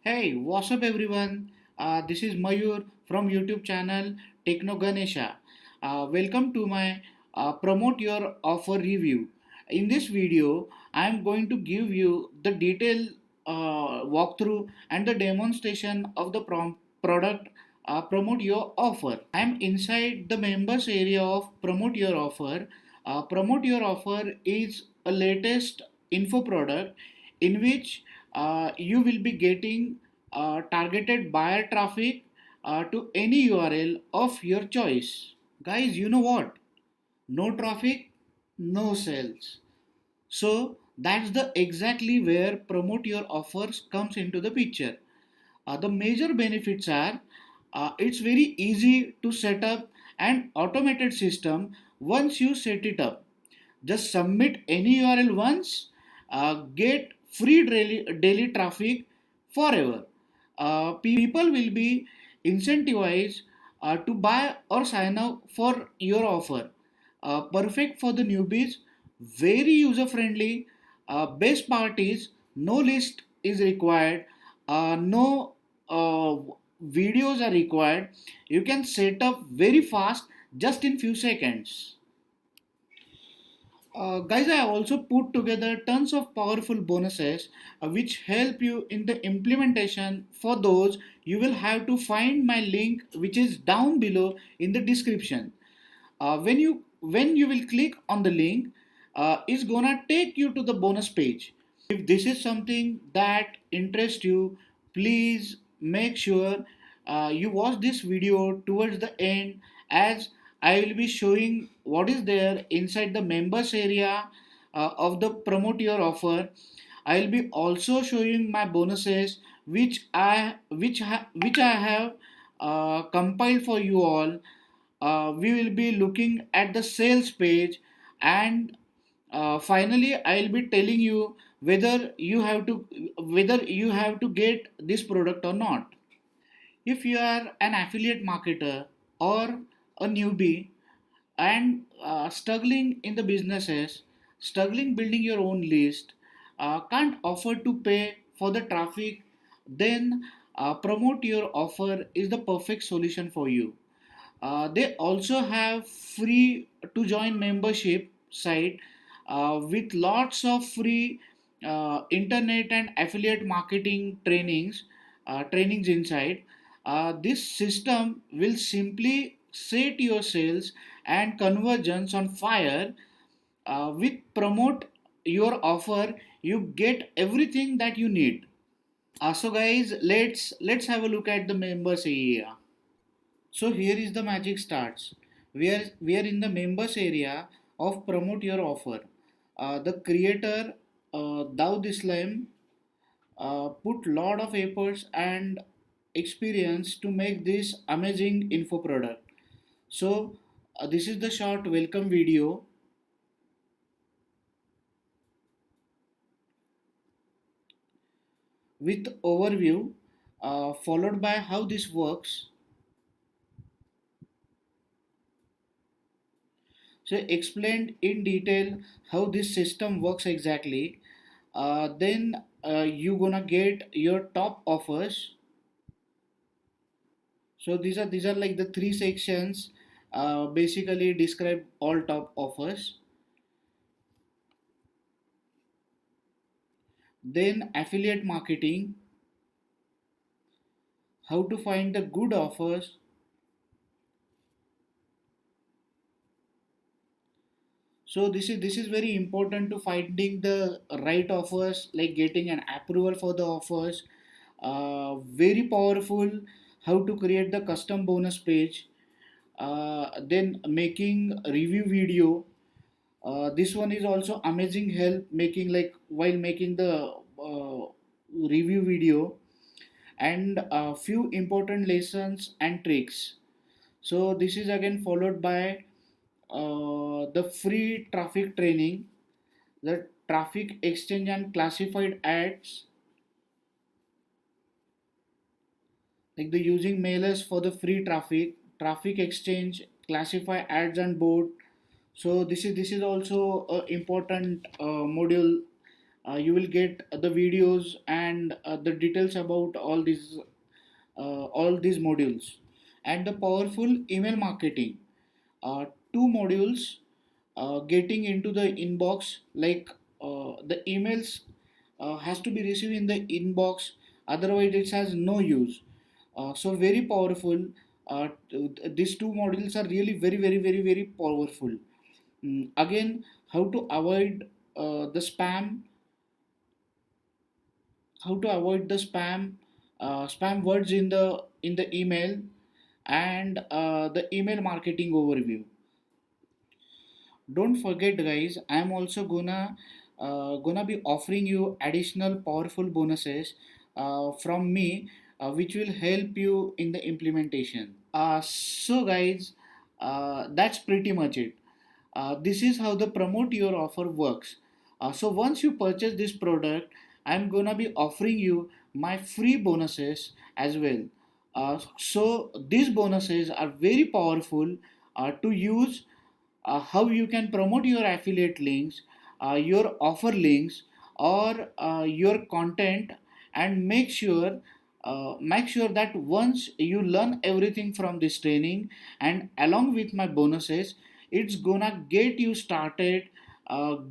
Hey, what's up everyone? This is Mayur from YouTube channel Techno Ganesha. Welcome to my promote your offer review. In this video, I am going to give you the detailed walkthrough and the demonstration of the product promote your offer. I am inside the members area of promote your offer. Promote your offer is a latest info product in which you will be getting targeted buyer traffic to any URL of your choice. Guys, you know what? No traffic, no sales. So that's the exactly where promote your offers comes into the picture. The major benefits are it's very easy to set up an automated system once you set it up. Just submit any URL once, get free daily traffic forever. People will be incentivized to buy or sign up for your offer. Perfect for the newbies, very user friendly. Best part is no list is required, no videos are required. You can set up very fast just in few seconds. Guys, I also put together tons of powerful bonuses which help you in the implementation. For those, you will have to find my link which is down below in the description. When you will click on the link, it's gonna take you to the bonus page. If this is something that interests you, please make sure you watch this video towards the end, as I will be showing what is there inside the members area of the promote your offer. I will be also showing my bonuses which I have compiled for you all. We will be looking at the sales page, and finally I'll be telling you whether you have to get this product or not. If you are an affiliate marketer or a newbie and struggling in the businesses, struggling building your own list, can't afford to pay for the traffic, then promote your offer is the perfect solution for you. They also have free to join membership site with lots of free internet and affiliate marketing trainings inside. This system will simply set your sales and conversions on fire. With promote your offer, you get everything that you need. So guys, let's have a look at the members area. So here is the magic starts. We are in the members area of promote your offer. The creator Daud Islam put lot of efforts and experience to make this amazing info product. So this is the short welcome video with overview, followed by how this works. So explained in detail how this system works exactly. Then you gonna get your top offers. So these are like the three sections. Basically describe all top offers. Then affiliate marketing, how to find the good offers. So this is very important to finding the right offers, like getting an approval for the offers. Very powerful, how to create the custom bonus page. Then making review video. This one is also amazing help making, like while making the review video, and a few important lessons and tricks. So this is again followed by the free traffic training, the traffic exchange and classified ads, like the using mailers for the free traffic exchange, classify ads and board. So this is also a important module You will get the videos and the details about all these modules. And the powerful email marketing, two modules getting into the inbox, like the emails has to be received in the inbox, otherwise it has no use. So very powerful. These two modules are really very powerful. Again, how to avoid the spam, how to avoid the spam words in the email, and the email marketing overview. Don't forget, guys, I'm also gonna be offering you additional powerful bonuses from me, which will help you in the implementation. So guys, that's pretty much it. This is how the promote your offer works. So once you purchase this product, I'm gonna be offering you my free bonuses as well. So these bonuses are very powerful to use. How you can promote your affiliate links, your offer links, or your content, and make sure that once you learn everything from this training and along with my bonuses, it's gonna get you started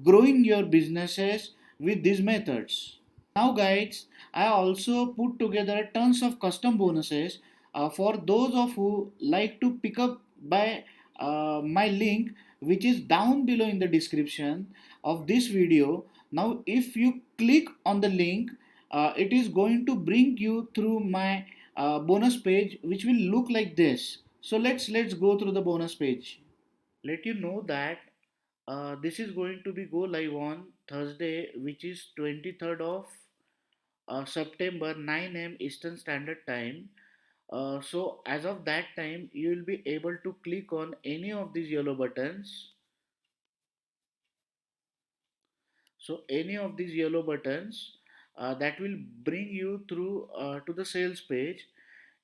growing your businesses with these methods. Now, guys, I also put together tons of custom bonuses for those of who like to pick up by my link, which is down below in the description of this video. Now, if you click on the link, it is going to bring you through my bonus page, which will look like this. So let's go through the bonus page. Let you know that this is going to be go live on Thursday, which is 23rd of September, 9 a.m. Eastern Standard Time. So as of that time, you will be able to click on any of these yellow buttons. So any of these yellow buttons that will bring you through to the sales page.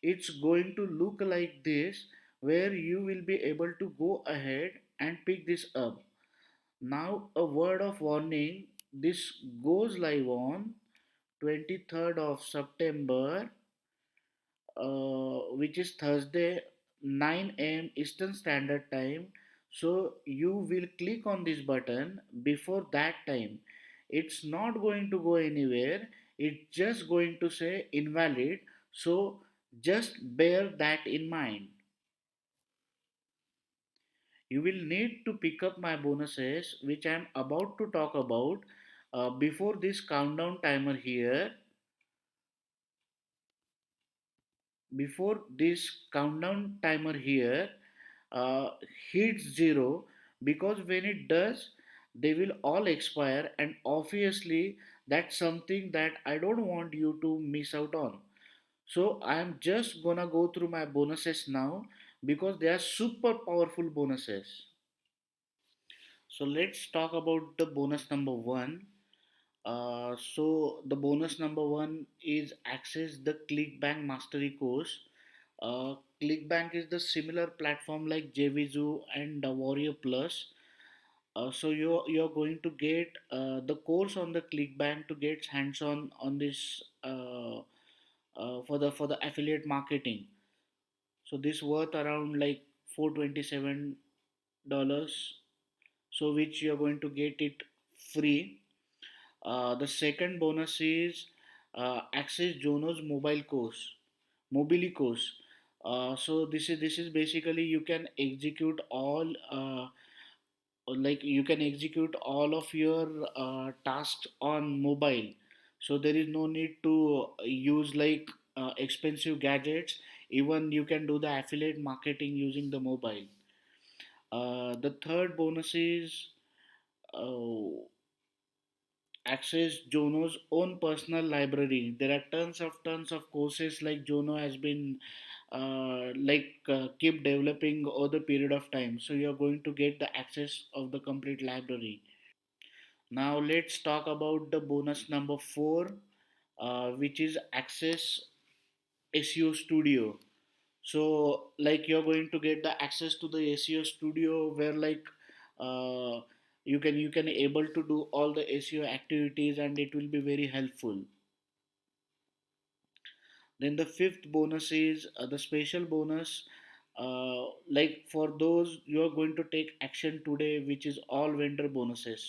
It's going to look like this, where you will be able to go ahead and pick this up. Now, a word of warning, this goes live on 23rd of September, which is Thursday, 9 a.m. Eastern Standard Time. So, you will click on this button before that time. It's not going to go anywhere, it's just going to say invalid. So, just bear that in mind. You will need to pick up my bonuses, which I am about to talk about. Before this countdown timer here, before this countdown timer here uh, hits zero, because when it does, they will all expire, and obviously that's something that I don't want you to miss out on. So I am just gonna go through my bonuses now, because they are super powerful bonuses. So let's talk about the bonus number one. So the bonus number one is access the ClickBank Mastery course. ClickBank is the similar platform like JVZoo and Warrior Plus. So you're going to get the course on the ClickBank to get hands on this for the affiliate marketing. So this worth around like $427. So which you're going to get it free. The second bonus is access Jono's mobile course, Mobili course. So this is basically you can execute all like you can execute all of your tasks on mobile. So there is no need to use like expensive gadgets. Even you can do the affiliate marketing using the mobile. The third bonus is uh, access Jono's own personal library. There are tons of courses like Jono has been keep developing over the period of time. So you are going to get the access of the complete library. Now let's talk about the bonus number four, which is access SEO Studio. So like you're going to get the access to the SEO Studio, where like uh, You can able to do all the SEO activities, and it will be very helpful. Then the fifth bonus is the special bonus. Like for those you are going to take action today, which is all vendor bonuses.